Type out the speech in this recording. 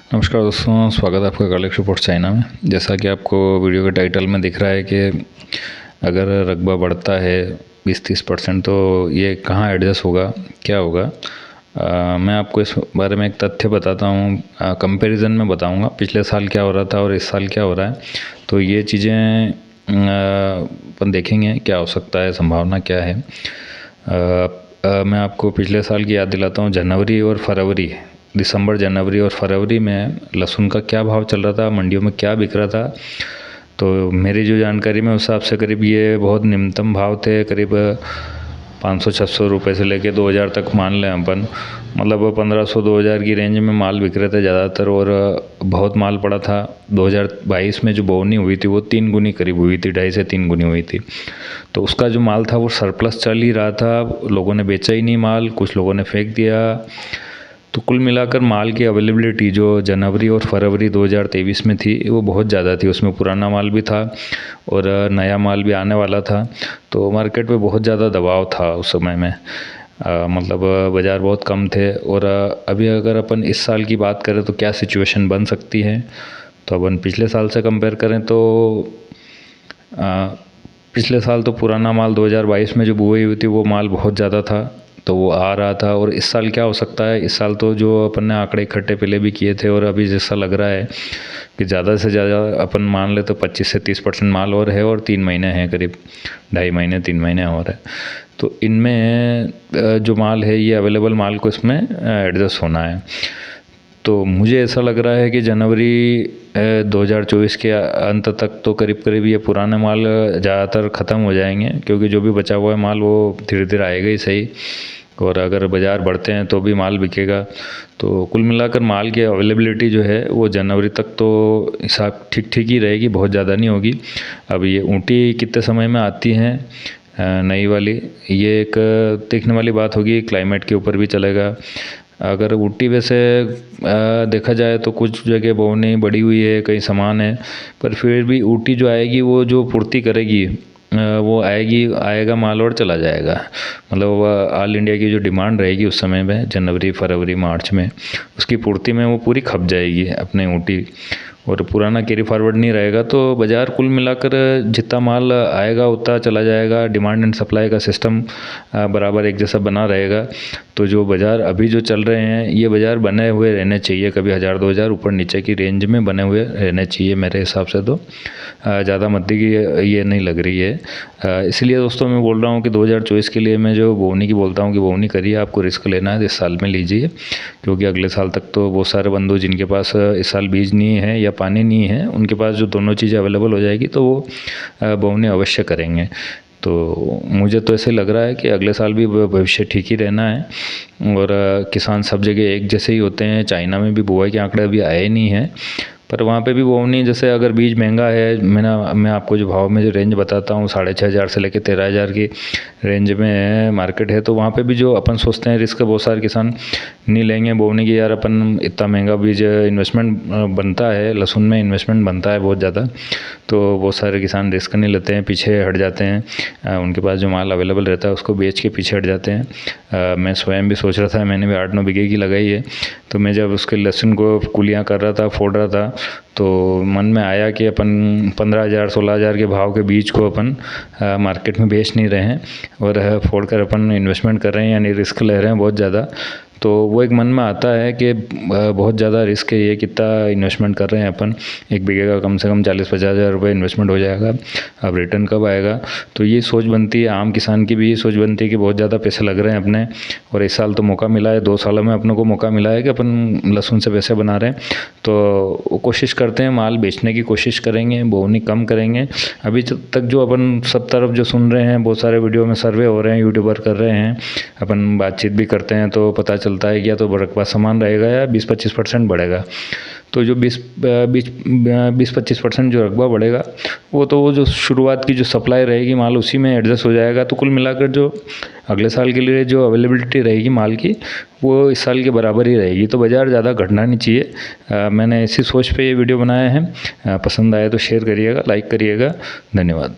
नमस्कार दोस्तों, स्वागत है आपका कलेक्ट रिपोर्ट चाइना में। जैसा कि आपको वीडियो के टाइटल में दिख रहा है कि अगर रकबा बढ़ता है 20-30% तो ये कहाँ एडजस्ट होगा, क्या होगा। मैं आपको इस बारे में एक तथ्य बताता हूँ, कंपैरिजन में बताऊँगा पिछले साल क्या हो रहा था और इस साल क्या हो रहा है। तो ये चीज़ें अपन देखेंगे क्या हो सकता है, संभावना क्या है। मैं आपको पिछले साल की याद दिलाता हूँ। दिसंबर, जनवरी और फरवरी में लहसुन का क्या भाव चल रहा था, मंडियों में क्या बिक रहा था। तो मेरी जो जानकारी में उस हिसाब से करीब ये बहुत निम्नतम भाव थे, करीब 500-600 रुपये से लेके 2000 तक मान लें अपन। मतलब 1500-2000 की रेंज में माल बिक रहे थे ज़्यादातर। और बहुत माल पड़ा था। 2022 में जो बोवनी हुई थी वो 3 गुनी करीब हुई थी, 2.5 से 3 गुनी हुई थी। तो उसका जो माल था वो सरप्लस चल ही रहा था, लोगों ने बेचा ही नहीं माल, कुछ लोगों ने फेंक दिया। तो कुल मिलाकर माल की अवेलेबिलिटी जो जनवरी और फरवरी 2023 में थी वो बहुत ज़्यादा थी। उसमें पुराना माल भी था और नया माल भी आने वाला था। तो मार्केट में बहुत ज़्यादा दबाव था उस समय में। मतलब बाज़ार बहुत कम थे। और अभी अगर अपन इस साल की बात करें तो क्या सिचुएशन बन सकती है, तो अपन पिछले साल से कंपेयर करें तो पिछले साल तो पुराना माल 2022 में जो बुआई हुई थी वो माल बहुत ज़्यादा था, तो वो आ रहा था। और इस साल क्या हो सकता है, इस साल तो जो अपन ने आंकड़े इकट्ठे पहले भी किए थे और अभी जैसा लग रहा है कि ज़्यादा से ज़्यादा अपन मान ले तो 25 से 30% माल और है। और 3 महीने हैं, करीब 2.5 महीने 3 महीने और है। तो इनमें जो माल है ये अवेलेबल माल को इसमें एडजस्ट होना है। तो मुझे ऐसा लग रहा है कि जनवरी 2024 के अंत तक तो करीब करीब ये पुराने माल ज़्यादातर ख़त्म हो जाएंगे, क्योंकि जो भी बचा हुआ है माल वो धीरे धीरे आएगा ही सही। और अगर बाज़ार बढ़ते हैं तो भी माल बिकेगा। तो कुल मिलाकर माल की अवेलेबिलिटी जो है वो जनवरी तक तो हिसाब ठीक ठीक ही रहेगी, बहुत ज़्यादा नहीं होगी। अब ये ऊँटी कितने समय में आती हैं नई वाली, ये एक देखने वाली बात होगी, क्लाइमेट के ऊपर भी चलेगा। अगर ऊटी वैसे देखा जाए तो कुछ जगह बोवनी बढ़ी हुई है, कहीं समान है, पर फिर भी ऊटी जो आएगी वो जो पूर्ति करेगी वो आएगा माल और चला जाएगा। मतलब ऑल इंडिया की जो डिमांड रहेगी उस समय में जनवरी फरवरी मार्च में, उसकी पूर्ति में वो पूरी खप जाएगी अपने ऊटी। और पुराना कैरी फॉरवर्ड नहीं रहेगा। तो बाज़ार कुल मिलाकर जितना माल आएगा उतना चला जाएगा। डिमांड एंड सप्लाई का सिस्टम बराबर एक जैसा बना रहेगा। तो जो बाज़ार अभी जो चल रहे हैं ये बाज़ार बने हुए रहने चाहिए, कभी 1000-2000 ऊपर नीचे की रेंज में बने हुए रहने चाहिए मेरे हिसाब से। तो ज़्यादा मद्दी की ये नहीं लग रही है। इसलिए दोस्तों मैं बोल रहा हूँ कि 2024 के लिए मैं जो बोवनी की बोलता हूँ कि बोवनी करिए, आपको रिस्क लेना है तो इस साल में लीजिए, क्योंकि अगले साल तक तो बहुत सारे बंधु जिनके पास इस साल बीज नहीं है या पानी नहीं है, उनके पास जो दोनों चीज़ें अवेलेबल हो जाएगी तो वो बोवनी अवश्य करेंगे। तो मुझे तो ऐसे लग रहा है कि अगले साल भी भविष्य ठीक ही रहना है। और किसान सब जगह एक जैसे ही होते हैं। चाइना में भी बुआई के आंकड़े अभी आए नहीं हैं, पर वहाँ पे भी बोवनी जैसे अगर बीज महंगा है, मैं आपको जो भाव में जो रेंज बताता हूँ 6500 से लेकर 13000 की रेंज में मार्केट है। तो वहाँ पे भी जो अपन सोचते हैं रिस्क, बहुत सारे किसान नहीं लेंगे बोवनी की। यार अपन इतना महंगा बीज, इन्वेस्टमेंट बनता है लहसुन में, इन्वेस्टमेंट बनता है बहुत ज़्यादा, तो बहुत सारे किसान रिस्क नहीं लेते हैं, पीछे हट जाते हैं। उनके पास जो माल अवेलेबल रहता है उसको बेच के पीछे हट जाते हैं। मैं स्वयं भी सोच रहा था, मैंने भी 8-9 बीघे की लगाई है। तो मैं जब उसके लहसुन को कुलियाँ कर रहा था, फोड़ रहा था, तो मन में आया कि अपन 15,000-16,000 के भाव के बीज को अपन मार्केट में बेच नहीं रहे हैं और फोड़ कर अपन इन्वेस्टमेंट कर रहे हैं, यानी रिस्क ले रहे हैं बहुत ज़्यादा। तो वो एक मन में आता है कि बहुत ज़्यादा रिस्क है ये, कितना इन्वेस्टमेंट कर रहे हैं अपन। 1 बीघे का कम से कम 40-50 हज़ार रुपये इन्वेस्टमेंट हो जाएगा, अब रिटर्न कब आएगा। तो ये सोच बनती है, आम किसान की भी ये सोच बनती है कि बहुत ज़्यादा पैसे लग रहे हैं अपने, और इस साल तो मौका मिला है, 2 सालों में अपनों को मौका मिला है कि अपन लहसुन से पैसे बना रहे हैं। तो कोशिश करते हैं, माल बेचने की कोशिश करेंगे, बोवनी कम करेंगे। अभी तक जो अपन सब तरफ जो सुन रहे हैं, बहुत सारे वीडियो में सर्वे हो रहे हैं, यूट्यूबर कर रहे हैं, अपन बातचीत भी करते हैं, तो पता चलता है कि या तो रकबा समान रहेगा या 20-25% बढ़ेगा। तो जो 20-25% जो रकबा बढ़ेगा वो तो वो जो शुरुआत की जो सप्लाई रहेगी माल उसी में एडजस्ट हो जाएगा। तो कुल मिलाकर जो अगले साल के लिए जो अवेलेबिलिटी रहेगी माल की वो इस साल के बराबर ही रहेगी। तो बाज़ार ज़्यादा घटना नहीं चाहिए। मैंने इसी सोच पे ये वीडियो बनाया है। पसंद आए तो शेयर करिएगा, लाइक करिएगा। धन्यवाद।